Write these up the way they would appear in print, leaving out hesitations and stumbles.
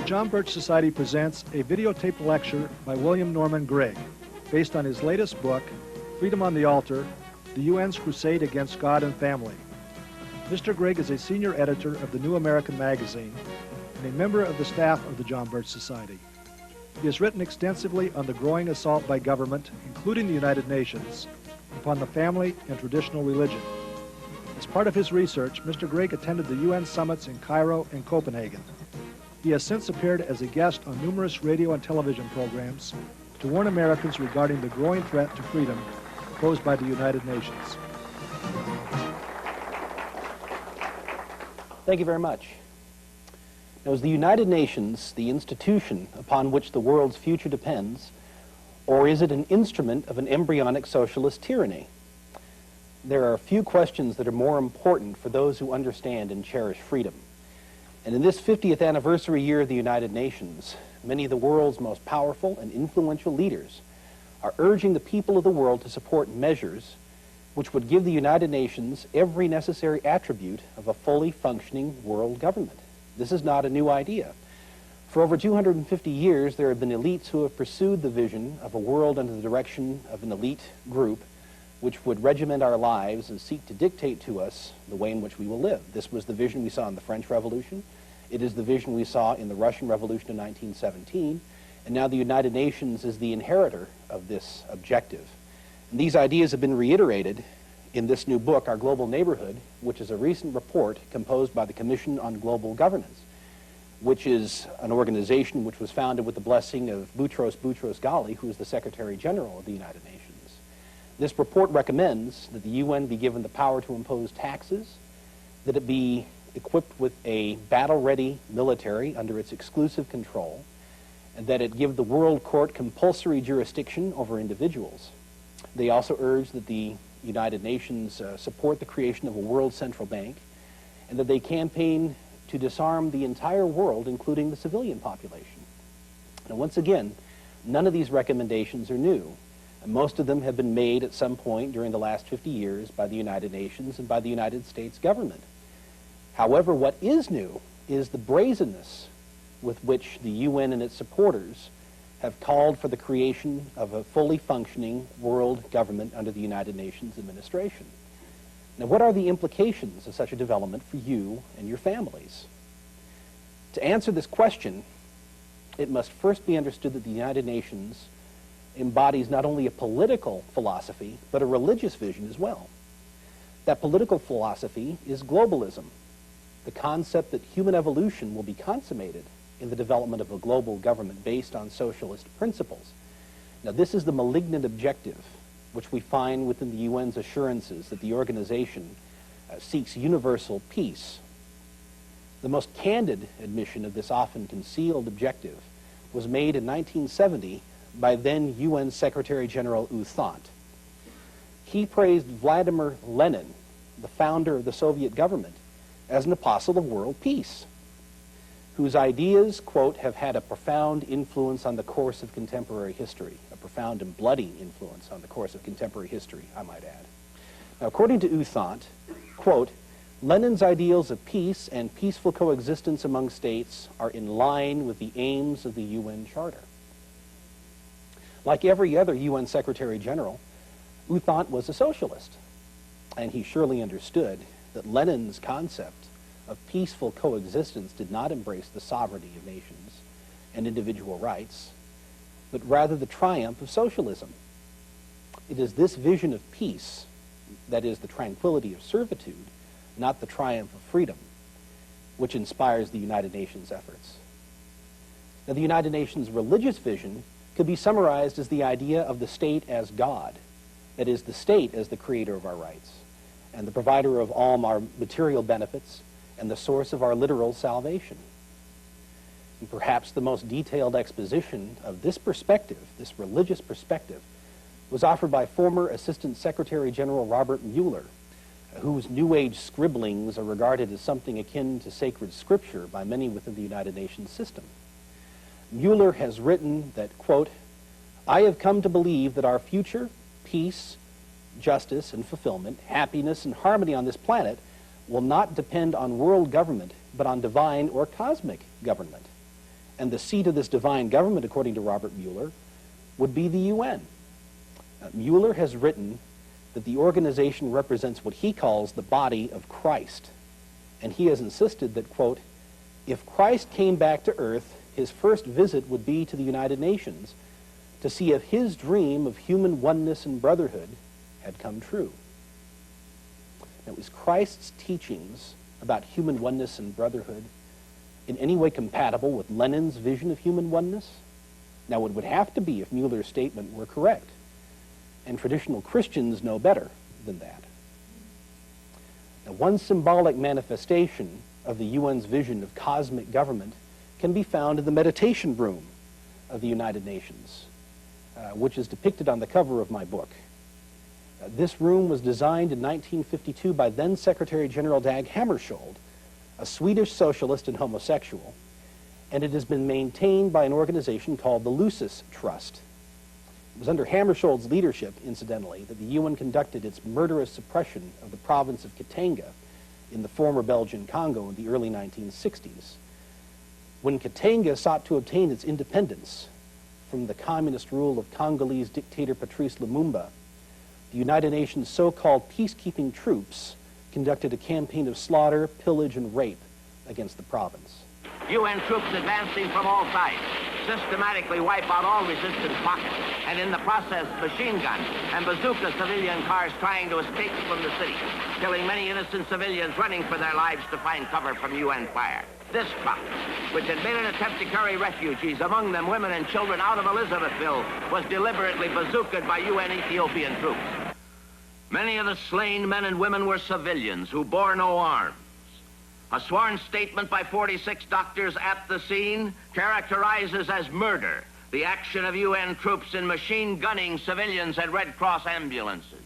John Birch Society presents a videotaped lecture by William Norman Grigg, based on his latest book, Freedom on the Altar, The UN's Crusade Against God and Family. Mr. Grigg is a senior editor of the New American Magazine and a member of the staff of the John Birch Society. He has written extensively on the growing assault by government, including the United Nations, upon the family and traditional religion. As part of his research, Mr. Grigg attended the UN summits in Cairo and Copenhagen. He has since appeared as a guest on numerous radio and television programs to warn Americans regarding the growing threat to freedom posed by the United Nations. Thank you very much. Now, is the United Nations the institution upon which the world's future depends, or is it an instrument of an embryonic socialist tyranny? There are a few questions that are more important for those who understand and cherish freedom. And in this 50th anniversary year of the United Nations, many of the world's most powerful and influential leaders are urging the people of the world to support measures which would give the United Nations every necessary attribute of a fully functioning world government. This is not a new idea. For over 250 years, there have been elites who have pursued the vision of a world under the direction of an elite group which would regiment our lives and seek to dictate to us the way in which we will live. This was the vision we saw in the French Revolution. It is the vision we saw in the Russian Revolution in 1917. And now the United Nations is the inheritor of this objective. And these ideas have been reiterated in this new book, Our Global Neighborhood, which is a recent report composed by the Commission on Global Governance, which is an organization which was founded with the blessing of Boutros Ghali, who is the Secretary General of the United Nations. This report recommends that the UN be given the power to impose taxes, that it be equipped with a battle-ready military under its exclusive control, and that it give the World Court compulsory jurisdiction over individuals. They also urge that the United Nations support the creation of a world central bank, and that they campaign to disarm the entire world, including the civilian population. Now, once again, none of these recommendations are new. And most of them have been made at some point during the last 50 years by the United Nations and by the United States government. However, what is new is the brazenness with which the UN and its supporters have called for the creation of a fully functioning world government under the United Nations administration. Now, what are the implications of such a development for you and your families? To answer this question, it must first be understood that the United Nations embodies not only a political philosophy, but a religious vision as well. That political philosophy is globalism, the concept that human evolution will be consummated in the development of a global government based on socialist principles. Now, this is the malignant objective which we find within the UN's assurances that the organization seeks universal peace. The most candid admission of this often concealed objective was made in 1970 by then UN Secretary General U Thant. He praised Vladimir Lenin, the founder of the Soviet government, as an apostle of world peace, whose ideas, quote, have had a profound influence on the course of contemporary history, a profound and bloody influence on the course of contemporary history, I might add. Now, according to U Thant, quote, Lenin's ideals of peace and peaceful coexistence among states are in line with the aims of the UN Charter. Like every other UN Secretary General, U Thant was a socialist, and he surely understood that Lenin's concept of peaceful coexistence did not embrace the sovereignty of nations and individual rights, but rather the triumph of socialism. It is this vision of peace, that is the tranquility of servitude, not the triumph of freedom, which inspires the United Nations efforts. Now, the United Nations religious vision could be summarized as the idea of the state as God, that is, the state as the creator of our rights, and the provider of all our material benefits, and the source of our literal salvation. And perhaps the most detailed exposition of this perspective, this religious perspective, was offered by former Assistant Secretary General Robert Mueller, whose New Age scribblings are regarded as something akin to sacred scripture by many within the United Nations system. Mueller has written that, quote, I have come to believe that our future, peace, justice, and fulfillment, happiness, and harmony on this planet will not depend on world government, but on divine or cosmic government. And the seat of this divine government, according to Robert Mueller, would be the UN. Mueller has written that the organization represents what he calls the body of Christ. And he has insisted that, quote, if Christ came back to earth, his first visit would be to the United Nations to see if his dream of human oneness and brotherhood had come true. Now, is Christ's teachings about human oneness and brotherhood in any way compatible with Lenin's vision of human oneness? Now, it would have to be if Mueller's statement were correct. And traditional Christians know better than that. Now, one symbolic manifestation of the UN's vision of cosmic government can be found in the meditation room of the United Nations, which is depicted on the cover of my book. This room was designed in 1952 by then Secretary General Dag Hammarskjöld, a Swedish socialist and homosexual, and it has been maintained by an organization called the Lucis Trust. It was under Hammarskjöld's leadership, incidentally, that the UN conducted its murderous suppression of the province of Katanga in the former Belgian Congo in the early 1960s. When Katanga sought to obtain its independence from the communist rule of Congolese dictator Patrice Lumumba, the United Nations so-called peacekeeping troops conducted a campaign of slaughter, pillage, and rape against the province. UN troops advancing from all sides systematically wipe out all resistance pockets, and in the process, machine gun and bazooka civilian cars trying to escape from the city, killing many innocent civilians running for their lives to find cover from UN fire. This truck, which had made an attempt to carry refugees, among them women and children, out of Elizabethville, was deliberately bazookaed by UN Ethiopian troops. Many of the slain men and women were civilians who bore no arms. A sworn statement by 46 doctors at the scene characterizes as murder the action of UN troops in machine gunning civilians and Red Cross ambulances.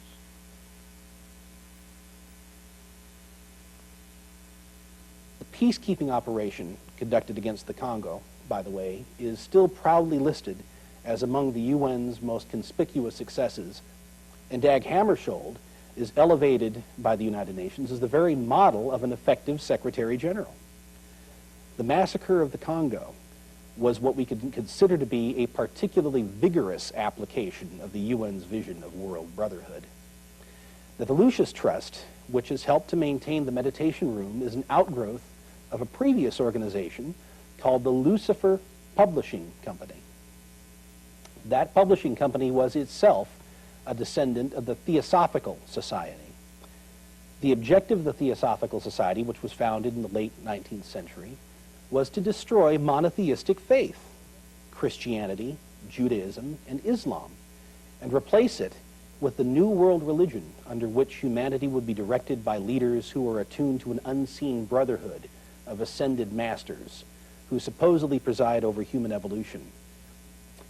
The peacekeeping operation conducted against the Congo, by the way, is still proudly listed as among the UN's most conspicuous successes, and Dag Hammarskjöld is elevated by the United Nations as the very model of an effective Secretary General. The massacre of the Congo was what we could consider to be a particularly vigorous application of the UN's vision of world brotherhood. Now, the Lucis Trust, which has helped to maintain the meditation room, is an outgrowth of a previous organization called the Lucifer Publishing Company. That publishing company was itself a descendant of the Theosophical Society. The objective of the Theosophical Society, which was founded in the late 19th century, was to destroy monotheistic faith, Christianity, Judaism, and Islam, and replace it with the new world religion under which humanity would be directed by leaders who are attuned to an unseen brotherhood of ascended masters who supposedly preside over human evolution.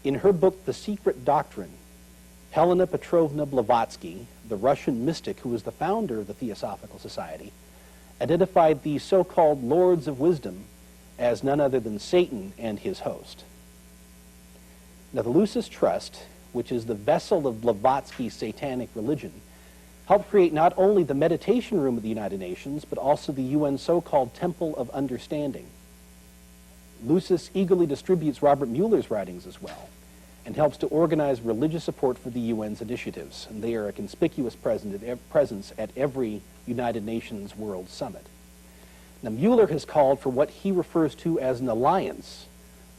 In her book, The Secret Doctrine, Helena Petrovna Blavatsky, the Russian mystic who was the founder of the Theosophical Society, identified these so-called lords of wisdom as none other than Satan and his host. Now, the Lucis Trust, which is the vessel of Blavatsky's satanic religion, helped create not only the meditation room of the United Nations, but also the UN's so-called Temple of Understanding. Lucis eagerly distributes Robert Mueller's writings as well, and helps to organize religious support for the UN's initiatives, and they are a conspicuous presence at every United Nations World Summit. Now, Mueller has called for what he refers to as an alliance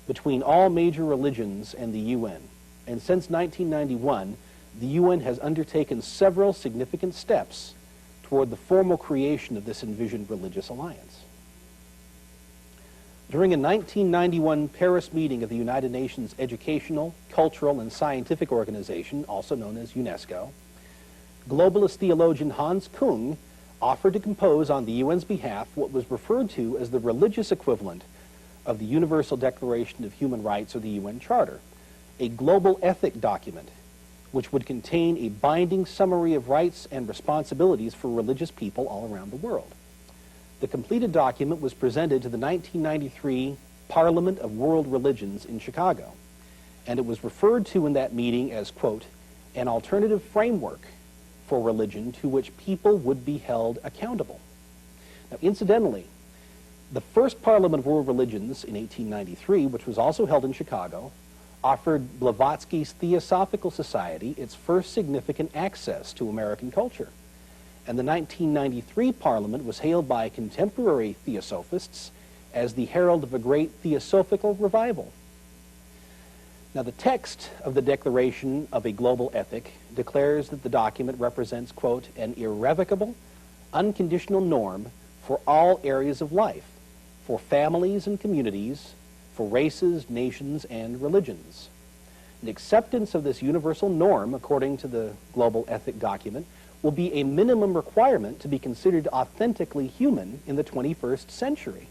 between all major religions and the UN, and since 1991, the UN has undertaken several significant steps toward the formal creation of this envisioned religious alliance. During a 1991 Paris meeting of the United Nations Educational, Cultural, and Scientific Organization, also known as UNESCO, globalist theologian Hans Kung offered to compose on the UN's behalf what was referred to as the religious equivalent of the Universal Declaration of Human Rights, or the UN Charter, a global ethic document which would contain a binding summary of rights and responsibilities for religious people all around the world. The completed document was presented to the 1993 Parliament of World Religions in Chicago, and it was referred to in that meeting as, quote, an alternative framework for religion to which people would be held accountable. Now, incidentally, The first Parliament of World Religions in 1893, which was also held in Chicago, offered Blavatsky's Theosophical Society its first significant access to American culture. And the 1993 Parliament was hailed by contemporary theosophists as the herald of a great theosophical revival. Now, the text of the Declaration of a Global Ethic declares that the document represents, quote, an irrevocable, unconditional norm for all areas of life, for families and communities, for races, nations, and religions. The acceptance of this universal norm, according to the Global Ethic document, will be a minimum requirement to be considered authentically human in the 21st century.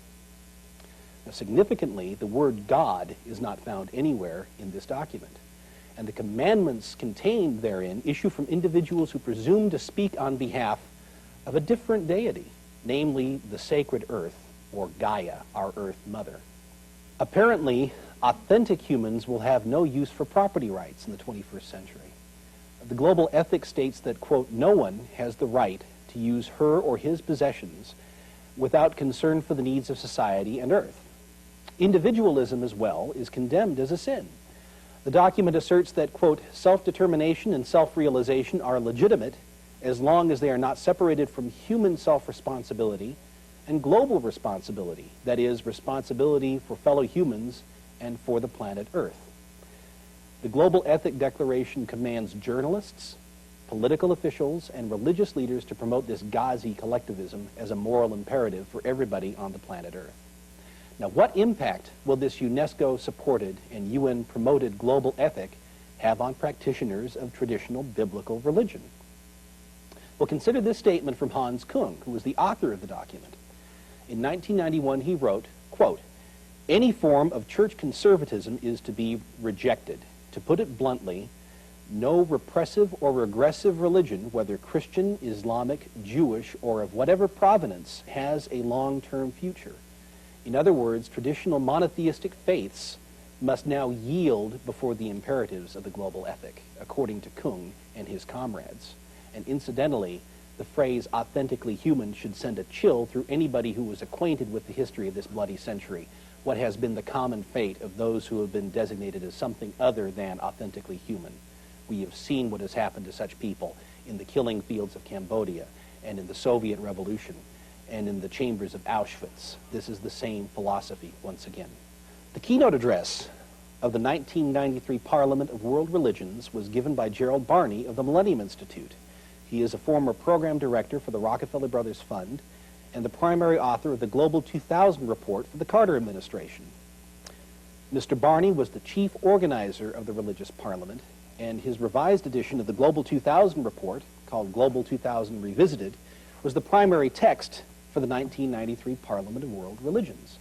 Now, significantly, the word God is not found anywhere in this document, and the commandments contained therein issue from individuals who presume to speak on behalf of a different deity, namely the sacred earth, or Gaia, our earth mother. Apparently, authentic humans will have no use for property rights in the 21st century. The Global Ethic states that, quote, no one has the right to use her or his possessions without concern for the needs of society and earth. Individualism, as well, is condemned as a sin. The document asserts that, quote, self-determination and self-realization are legitimate as long as they are not separated from human self-responsibility and global responsibility, that is, responsibility for fellow humans and for the planet Earth. The Global Ethic Declaration commands journalists, political officials, and religious leaders to promote this Ghazi collectivism as a moral imperative for everybody on the planet Earth. Now, what impact will this UNESCO-supported and UN-promoted global ethic have on practitioners of traditional biblical religion? Well, consider this statement from Hans Kung, who was the author of the document. In 1991, he wrote, quote, any form of church conservatism is to be rejected. To put it bluntly, no repressive or regressive religion, whether Christian, Islamic, Jewish, or of whatever provenance, has a long-term future. In other words, traditional monotheistic faiths must now yield before the imperatives of the global ethic, according to Kung and his comrades. And incidentally, the phrase authentically human should send a chill through anybody who was acquainted with the history of this bloody century, what has been the common fate of those who have been designated as something other than authentically human. We have seen what has happened to such people in the killing fields of Cambodia and in the Soviet Revolution and in the chambers of Auschwitz. This is the same philosophy once again. The keynote address of the 1993 Parliament of World Religions was given by Gerald Barney of the Millennium Institute. He is a former program director for the Rockefeller Brothers Fund and the primary author of the Global 2000 report for the Carter administration. Mr. Barney was the chief organizer of the religious parliament, and his revised edition of the Global 2000 report, called Global 2000 Revisited, was the primary text for the 1993 Parliament of World Religions.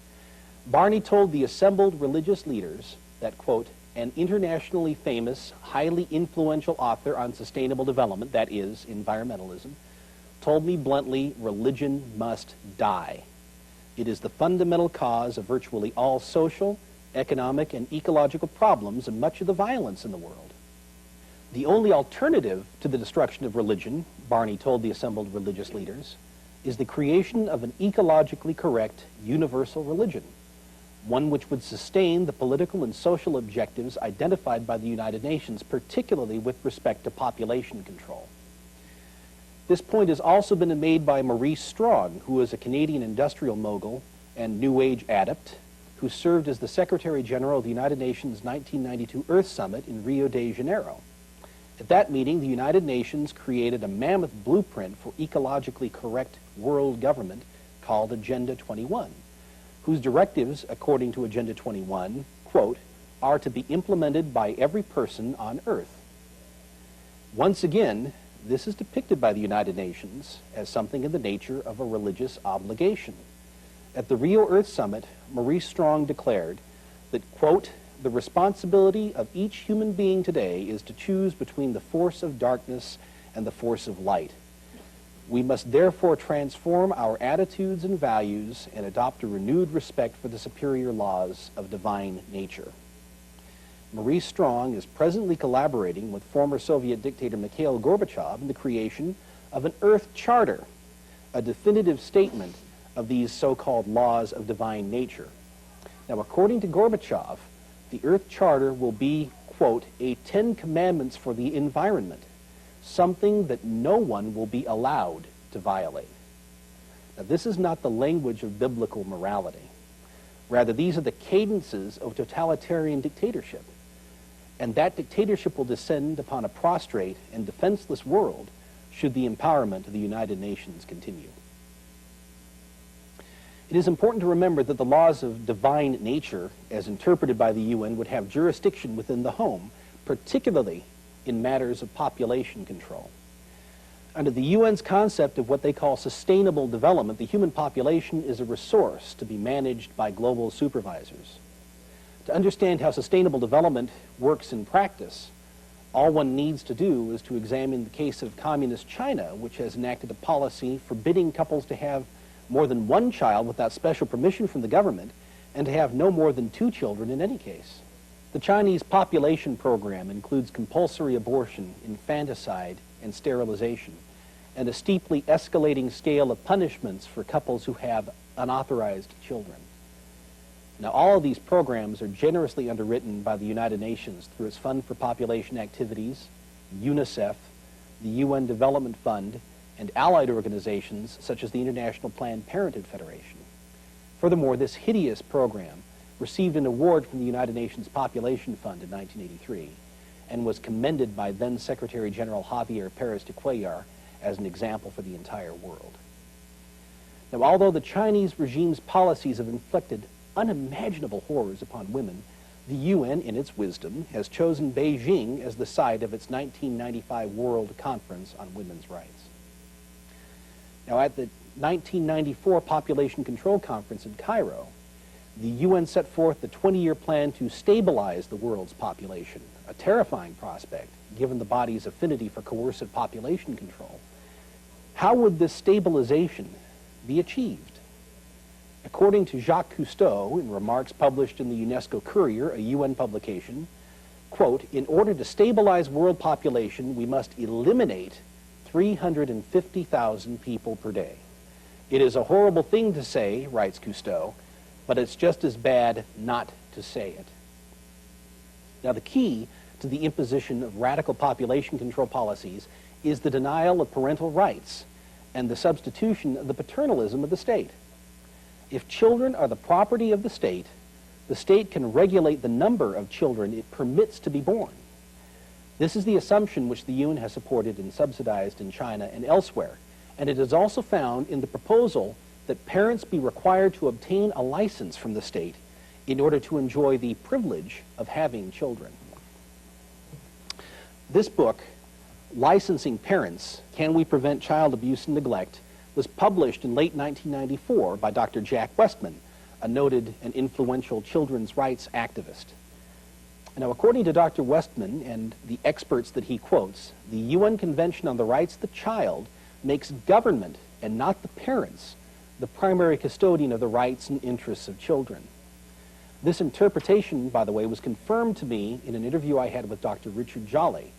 Barney told the assembled religious leaders that, quote, an internationally famous, highly influential author on sustainable development, that is, environmentalism, told me bluntly, religion must die. It is the fundamental cause of virtually all social, economic, and ecological problems and much of the violence in the world. The only alternative to the destruction of religion, Barney told the assembled religious leaders, is the creation of an ecologically correct universal religion, one which would sustain the political and social objectives identified by the United Nations, particularly with respect to population control. This point has also been made by Maurice Strong, who is a Canadian industrial mogul and New Age adept, who served as the Secretary General of the United Nations 1992 Earth Summit in Rio de Janeiro. At that meeting, the United Nations created a mammoth blueprint for ecologically correct world government called Agenda 21, whose directives, according to Agenda 21, quote, are to be implemented by every person on Earth. Once again, this is depicted by the United Nations as something in the nature of a religious obligation. At the Rio Earth Summit, Maurice Strong declared that, quote, the responsibility of each human being today is to choose between the force of darkness and the force of light. We must therefore transform our attitudes and values and adopt a renewed respect for the superior laws of divine nature. Maurice Strong is presently collaborating with former Soviet dictator Mikhail Gorbachev in the creation of an Earth Charter, a definitive statement of these so-called laws of divine nature. Now, according to Gorbachev, the Earth Charter will be, quote, a 10 commandments for the environment, something that no one will be allowed to violate. Now, this is not the language of biblical morality. Rather, these are the cadences of totalitarian dictatorship. And that dictatorship will descend upon a prostrate and defenseless world should the empowerment of the United Nations continue. It is important to remember that the laws of divine nature, as interpreted by the UN, would have jurisdiction within the home, particularly in matters of population control. Under the UN's concept of what they call sustainable development, the human population is a resource to be managed by global supervisors. To understand how sustainable development works in practice, all one needs to do is to examine the case of communist China, which has enacted a policy forbidding couples to have more than one child without special permission from the government, and to have no more than 2 children in any case. The Chinese population program includes compulsory abortion, infanticide, and sterilization, and a steeply escalating scale of punishments for couples who have unauthorized children. Now, all of these programs are generously underwritten by the United Nations through its Fund for Population Activities, UNICEF, the UN Development Fund, and allied organizations such as the International Planned Parenthood Federation. Furthermore, this hideous program received an award from the United Nations Population Fund in 1983 and was commended by then Secretary General Javier Pérez de Cuellar as an example for the entire world. Now, although the Chinese regime's policies have inflicted unimaginable horrors upon women, the UN, in its wisdom, has chosen Beijing as the site of its 1995 World Conference on Women's Rights. Now, at the 1994 Population Control Conference in Cairo, the UN set forth the 20-year plan to stabilize the world's population, a terrifying prospect given the body's affinity for coercive population control. How would this stabilization be achieved? According to Jacques Cousteau, in remarks published in the UNESCO Courier, a UN publication, quote, in order to stabilize world population, we must eliminate 350,000 people per day. It is a horrible thing to say, writes Cousteau, but it's just as bad not to say it. Now, the key to the imposition of radical population control policies is the denial of parental rights and the substitution of the paternalism of the state. If children are the property of the state can regulate the number of children it permits to be born. This is the assumption which the UN has supported and subsidized in China and elsewhere, and it is also found in the proposal that parents be required to obtain a license from the state in order to enjoy the privilege of having children. This book, Licensing Parents, Can We Prevent Child Abuse and Neglect, was published in late 1994 by Dr. Jack Westman, a noted and influential children's rights activist. Now, according to Dr. Westman and the experts that he quotes, the UN Convention on the Rights of the Child makes government, and not the parents, the primary custodian of the rights and interests of children. This interpretation, by the way, was confirmed to me in an interview I had with Dr. Richard Jolly,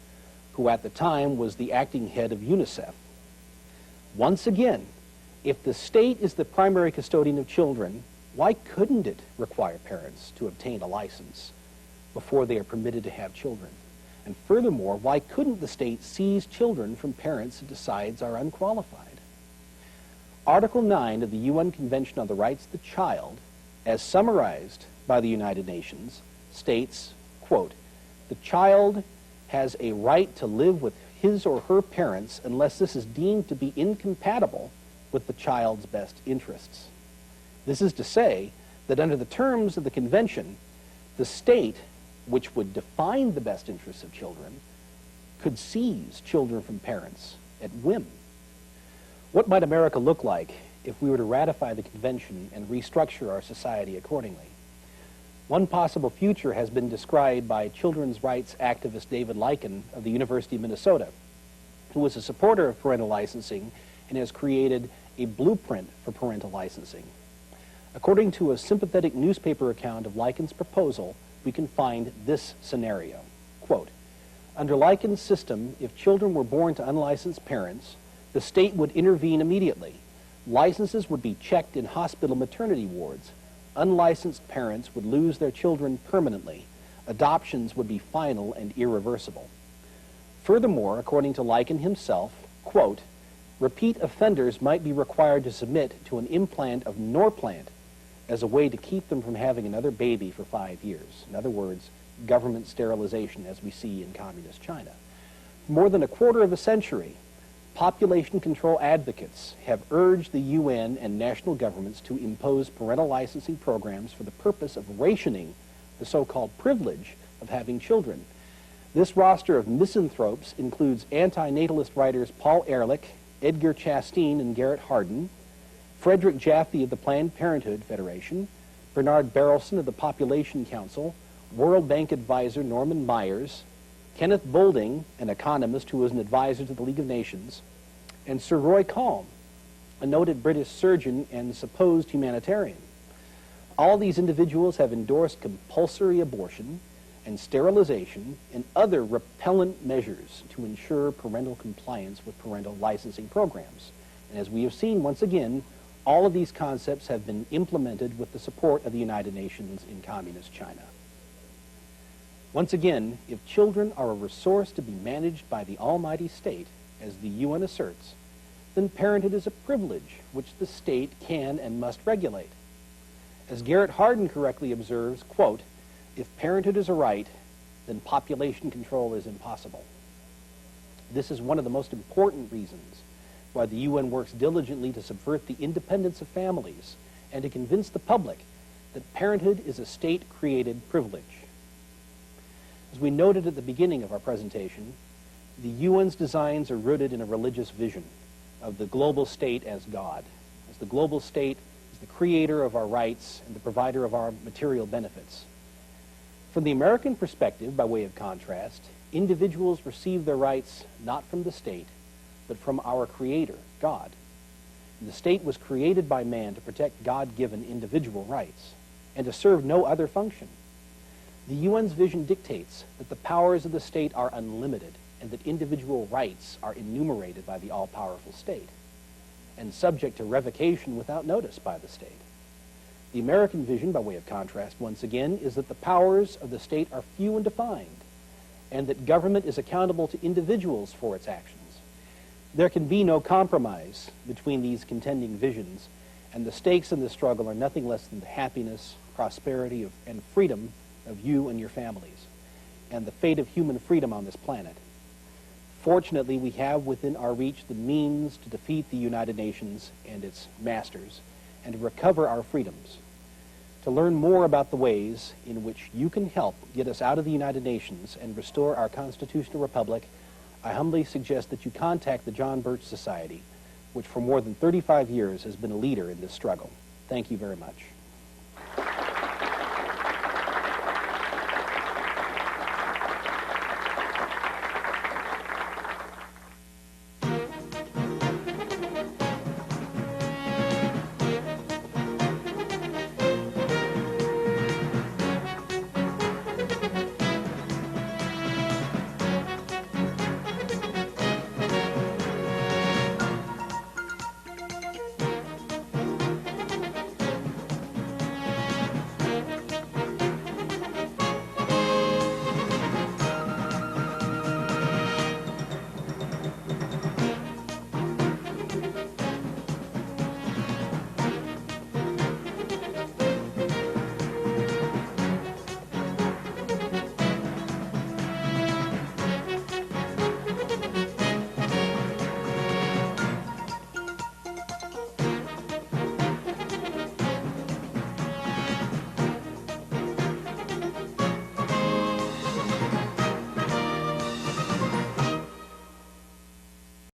who at the time was the acting head of UNICEF. Once again, if the state is the primary custodian of children, why couldn't it require parents to obtain a license before they are permitted to have children? And furthermore, why couldn't the state seize children from parents it decides are unqualified? Article 9 of the UN Convention on the Rights of the Child, as summarized by the United Nations, states, quote, the child has a right to live with his or her parents unless this is deemed to be incompatible with the child's best interests. This is to say that under the terms of the convention, the state, which would define the best interests of children, could seize children from parents at whim. What might America look like if we were to ratify the convention and restructure our society accordingly? One possible future has been described by children's rights activist David Lycan of the University of Minnesota, who is a supporter of parental licensing and has created a blueprint for parental licensing. According to a sympathetic newspaper account of Lycan's proposal, we can find this scenario. Quote, under Lycan's system, if children were born to unlicensed parents, the state would intervene immediately, Licenses would be checked in hospital maternity wards. Unlicensed parents would lose their children permanently. Adoptions would be final and irreversible. Furthermore, according to Lycan himself, quote, repeat offenders might be required to submit to an implant of Norplant as a way to keep them from having another baby for 5 years. In other words, government sterilization as we see in communist China. For more than a quarter of a century, population control advocates have urged the UN and national governments to impose parental licensing programs for the purpose of rationing the so-called privilege of having children. This roster of misanthropes includes anti-natalist writers Paul Ehrlich, Edgar Chastain, and Garrett Hardin, Frederick Jaffe of the Planned Parenthood Federation, Bernard Berelson of the Population Council, World Bank advisor Norman Myers, Kenneth Boulding, an economist who was an advisor to the League of Nations, and Sir Roy Calm, a noted British surgeon and supposed humanitarian. All these individuals have endorsed compulsory abortion and sterilization and other repellent measures to ensure parental compliance with parental licensing programs. And as we have seen once again, all of these concepts have been implemented with the support of the United Nations in communist China. Once again, if children are a resource to be managed by the almighty state, as the UN asserts, then parenthood is a privilege which the state can and must regulate. As Garrett Hardin correctly observes, quote, if parenthood is a right, then population control is impossible. This is one of the most important reasons why the UN works diligently to subvert the independence of families and to convince the public that parenthood is a state-created privilege. As we noted at the beginning of our presentation, the UN's designs are rooted in a religious vision of the global state as God, as the global state is the creator of our rights and the provider of our material benefits. From the American perspective, by way of contrast, individuals receive their rights not from the state, but from our creator, God. The state was created by man to protect God-given individual rights and to serve no other function. The UN's vision dictates that the powers of the state are unlimited and that individual rights are enumerated by the all-powerful state and subject to revocation without notice by the state. The American vision, by way of contrast, once again, is that the powers of the state are few and defined and that government is accountable to individuals for its actions. There can be no compromise between these contending visions, and the stakes in the struggle are nothing less than the happiness, prosperity, and freedom of you and your families, and the fate of human freedom on this planet. Fortunately, we have within our reach the means to defeat the United Nations and its masters, and to recover our freedoms. To learn more about the ways in which you can help get us out of the United Nations and restore our constitutional republic, I humbly suggest that you contact the John Birch Society, which for more than 35 years has been a leader in this struggle. Thank you very much.